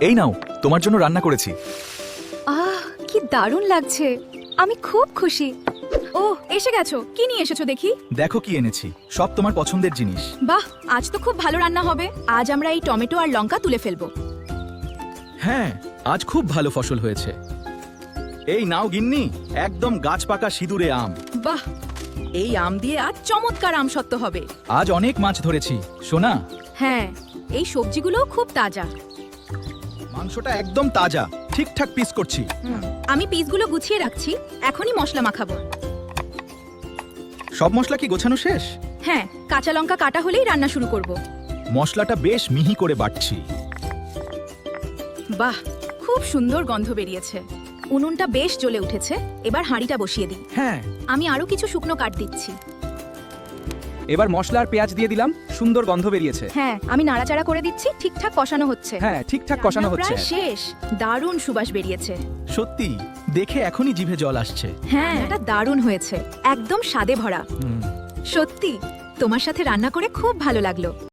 এই নাও, তোমার জন্য রান্না করেছি। আহ, কি দারুণ লাগছে। আমি খুব খুশি। ও, এসে গেছো। কি নিয়ে এসেছো দেখি? দেখো কি এনেছি, সব তোমার পছন্দের জিনিস। বাহ, আজ তো খুব ভালো রান্না হবে। আজ আমরা এই টমেটো আর লঙ্কা তুলে ফেলবো। হ্যাঁ, আজ খুব ভালো ফসল হয়েছে। এই নাও গিন্নি, একদম গাছ পাকা সিঁদুরে আম। বাহ, এই আম দিয়ে আজ চমৎকার আমসত্ত্ব হবে। আজ অনেক মাছ ধরেছি, সোনা। হ্যাঁ, এই সবজিগুলোও খুব তাজা। মাংসটা একদম তাজা, ঠিকঠাক পিস করছি। আমি পিসগুলো গুছিয়ে রাখছি, এখনই মশলা মাখাবো। সব মশলা কি গোছানো শেষ? হ্যাঁ, কাঁচা লঙ্কা কাটা হলেই রান্না শুরু করব। মশলাটা বেশ মিহি করে বাটছি। বাহ, খুব সুন্দর গন্ধ বেরিয়েছে। উনুনটা বেশ জ্বলে উঠেছে। এবার হাঁড়িটা বসিয়ে দিই। হ্যাঁ, আমি আরো কিছু শুকনো কাঠ দিচ্ছি। এবার মশলা আর পেঁয়াজ দিয়ে দিলাম, সুন্দর গন্ধ বেরিয়েছে। হ্যাঁ, আমি নাড়াচাড়া করে দিচ্ছি, ঠিকঠাক কষানো হচ্ছে। হ্যাঁ, ঠিকঠাক কষানো রান্না হচ্ছে। প্রায় শেষ। দারুণ সুবাস বেরিয়েছে। সত্যি, দেখে এখনই জিভে জল আসছে। হ্যাঁ, এটা দারুণ হয়েছে, একদম স্বাদে ভরা। সত্যি, তোমার সাথে রান্না করে খুব ভালো লাগলো।